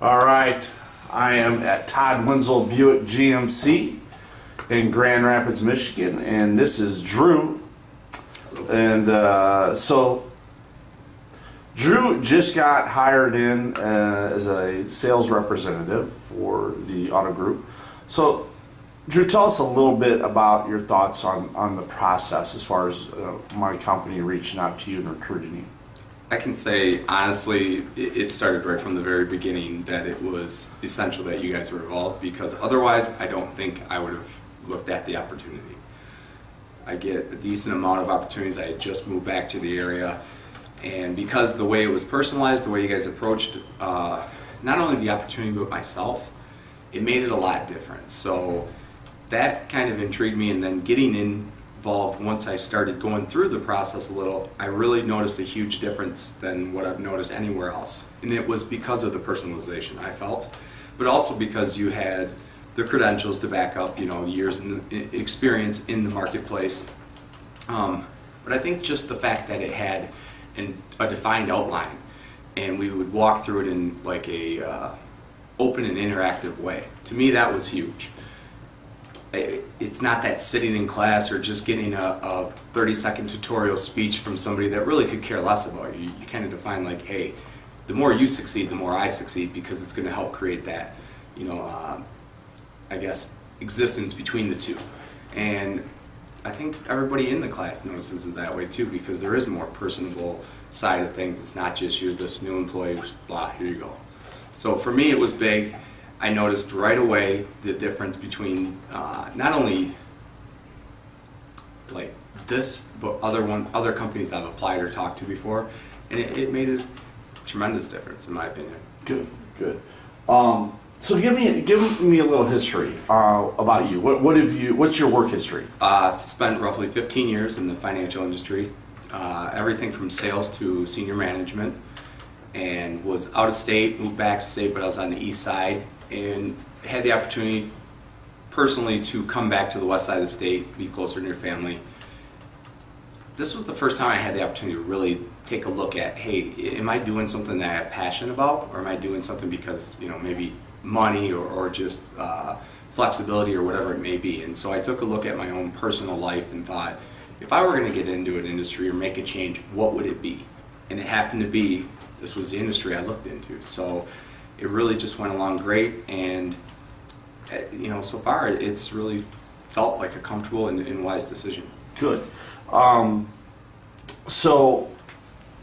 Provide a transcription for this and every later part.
All right, I am at Todd Wenzell Buick GMC in Grand Rapids, Michigan, and this is Drew. And so Drew just got hired in as a sales representative for the auto group. So Drew, tell us a little bit about your thoughts on the process as far as my company reaching out to you and recruiting you. I can say, honestly, it started right from the very beginning that it was essential that you guys were involved, because otherwise I don't think I would have looked at the opportunity. I get a decent amount of opportunities. I had just moved back to the area, and because the way it was personalized, the way you guys approached not only the opportunity but myself, it made it a lot different. So that kind of intrigued me, and then getting involved once I started going through the process a little, I really noticed a huge difference than what I've noticed anywhere else. And it was because of the personalization, I felt, but also because you had the credentials to back up, years in experience in the marketplace. But I think just the fact that it had a defined outline, and we would walk through it in like a open and interactive way. To me, that was huge. It's not that sitting in class or just getting a 30-second tutorial speech from somebody that really could care less about you. You kind of define like, hey, the more you succeed, the more I succeed, because it's going to help create that, I guess, existence between the two. And I think everybody in the class notices it that way too, because there is more personable side of things. It's not just you're this new employee, blah, here you go. So for me, it was big. I noticed right away the difference between not only like this, but other companies I've applied or talked to before, and it made a tremendous difference in my opinion. Good. So give me a little history about you. What's your work history? I've spent roughly 15 years in the financial industry, everything from sales to senior management, and was out of state, moved back to state, but I was on the east side, and had the opportunity personally to come back to the west side of the state, be closer to your family. This was the first time I had the opportunity to really take a look at, hey, am I doing something that I'm passionate about, or am I doing something because, maybe money or just flexibility or whatever it may be. And so I took a look at my own personal life and thought, if I were going to get into an industry or make a change, what would it be? And it happened to be, this was the industry I looked into. So it really just went along great, and so far it's really felt like a comfortable and wise decision. Good. So,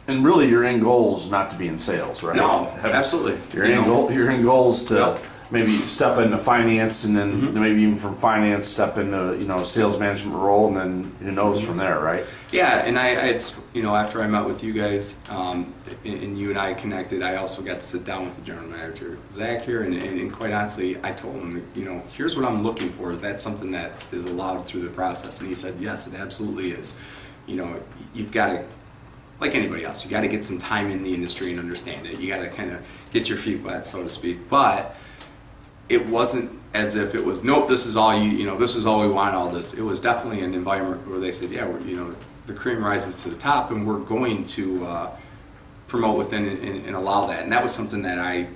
and really your end goal is not to be in sales, right? No, absolutely. Your end goal is to maybe step into finance, and then maybe even from finance step into sales management role, and then who knows from there, right? Yeah, and after I met with you guys, and you and I connected, I also got to sit down with the general manager, Zach, here, and quite honestly, I told him, here's what I'm looking for. Is that something that is allowed through the process? And he said, yes, it absolutely is. You've got to, like anybody else, you got to get some time in the industry and understand it. You got to kind of get your feet wet, so to speak. But it wasn't as if it was, nope, this is all this is all we want, all this. It was definitely an environment where they said, yeah, the cream rises to the top, and we're going to promote within and allow that. And that was something that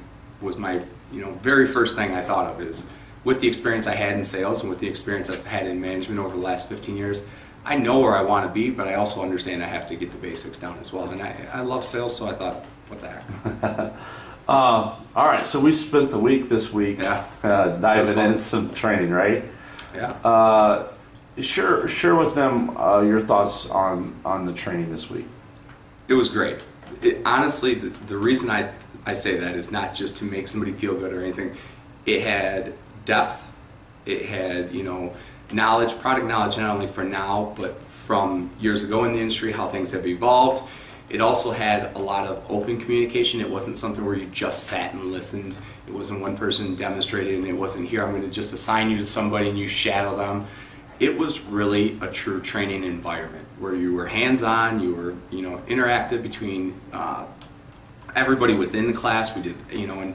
was my very first thing I thought of, is with the experience I had in sales and with the experience I've had in management over the last 15 years, I know where I want to be, but I also understand I have to get the basics down as well. And I love sales, so I thought, what the heck. All right, so we spent the week this week diving into some training, right? Yeah. Share with them your thoughts on the training this week. It was great. Honestly, the reason I say that is not just to make somebody feel good or anything. It had depth. It had, knowledge, product knowledge, not only for now, but from years ago in the industry, how things have evolved. It also had a lot of open communication. It wasn't something where you just sat and listened. It wasn't one person demonstrated, and it wasn't here, I'm going to just assign you to somebody and you shadow them. It was really a true training environment where you were hands-on, you were interactive between everybody within the class. We did, and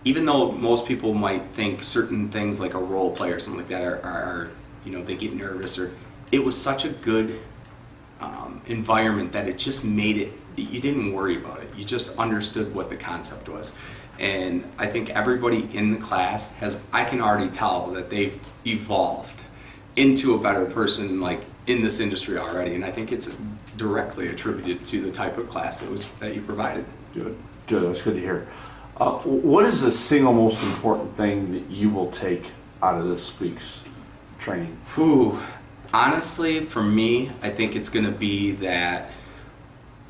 even though most people might think certain things like a role play or something like that are they get nervous, or it was such a good environment that it just made it you didn't worry about it. You just understood what the concept was. And I think everybody in the class I can already tell that they've evolved into a better person like in this industry already. And I think it's directly attributed to the type of class that you provided. Good. That's good to hear. What is the single most important thing that you will take out of this week's training? Honestly, for me, I think it's going to be that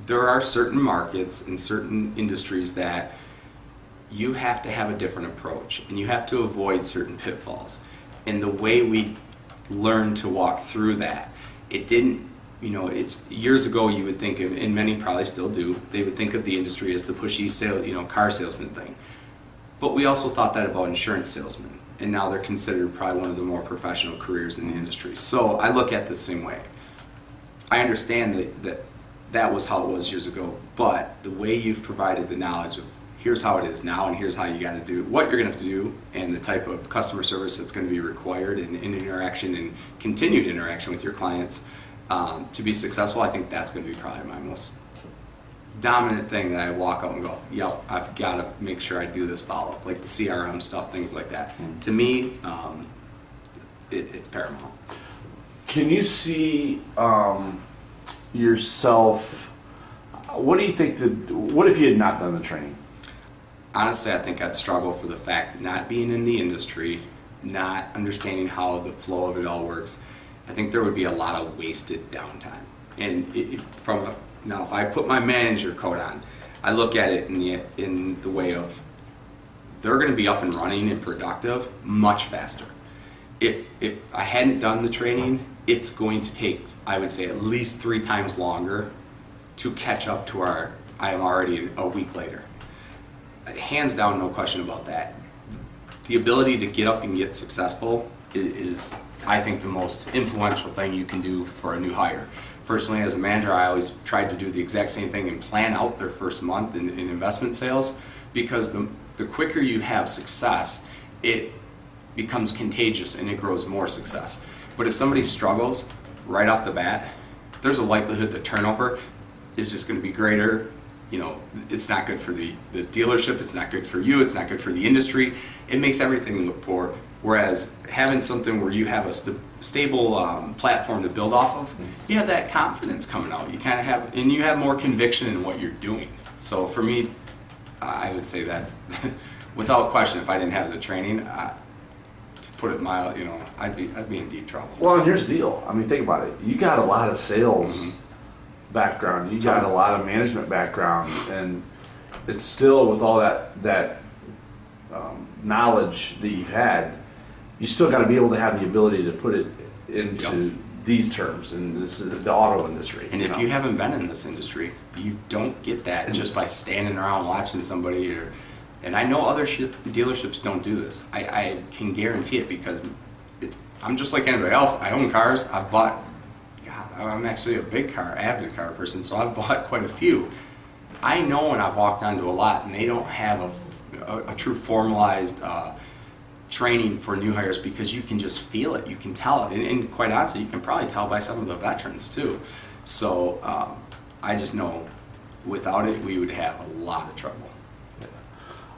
there are certain markets and certain industries that you have to have a different approach and you have to avoid certain pitfalls. And the way we learned to walk through that, it didn't, it's years ago you would think of, and many probably still do, they would think of the industry as the pushy car salesman thing. But we also thought that about insurance salesmen. And now they're considered probably one of the more professional careers in the industry. So I look at it the same way. I understand that was how it was years ago, but the way you've provided the knowledge of here's how it is now and here's how you got to do what you're going to have to do and the type of customer service that's going to be required and interaction and continued interaction with your clients to be successful, I think that's going to be probably my most dominant thing that I walk out and go, yep, I've got to make sure I do this follow-up, like the CRM stuff, things like that. To me, it's paramount. Can you see yourself, what do you think, what if you had not done the training? Honestly, I think I'd struggle for the fact not being in the industry, not understanding how the flow of it all works. I think there would be a lot of wasted downtime. And now, if I put my manager coat on, I look at it in the way of they're going to be up and running and productive much faster. If I hadn't done the training, it's going to take, I would say, at least 3 times longer to catch up to I am already a week later. Hands down, no question about that. The ability to get up and get successful is, I think, the most influential thing you can do for a new hire. Personally, as a manager, I always tried to do the exact same thing and plan out their first month in investment sales, because the quicker you have success, it becomes contagious and it grows more success. But if somebody struggles right off the bat, there's a likelihood that turnover is just going to be greater. It's not good for the dealership, it's not good for you, it's not good for the industry. It makes everything look poor. Whereas having something where you have a stable platform to build off of, you have that confidence coming out. You kind of have, and you have more conviction in what you're doing. So for me, I would say that's, without question, if I didn't have the training, to put it mild, I'd be in deep trouble. Well, and here's the deal. I mean, think about it. You got a lot of sales background. You got a lot of management background, and it's still with all that knowledge that you've had, you still got to be able to have the ability to put it into these terms, and this is the auto industry. And if you haven't been in this industry, you don't get that just by standing around watching somebody. And I know other dealerships don't do this. I can guarantee it, because I'm just like anybody else. I own cars. I've bought. I'm actually a big car, avid car person, so I've bought quite a few. I know when I've walked onto a lot and they don't have a true formalized training for new hires, because you can just feel it, you can tell it, and quite honestly, you can probably tell by some of the veterans too. So I just know without it, we would have a lot of trouble.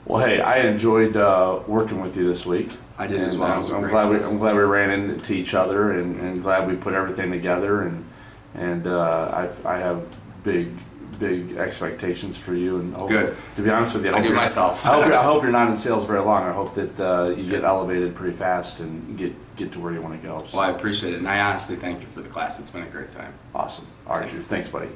Well, hey, I enjoyed working with you this week. I did as well. I'm glad we ran into each other, and glad we put everything together. And I have big expectations for you. And good. To be honest with you, I do myself. I hope you're not in sales very long. I hope that you get elevated pretty fast and get to where you want to go. So. Well, I appreciate it, and I honestly thank you for the class. It's been a great time. Awesome. All right, thanks buddy.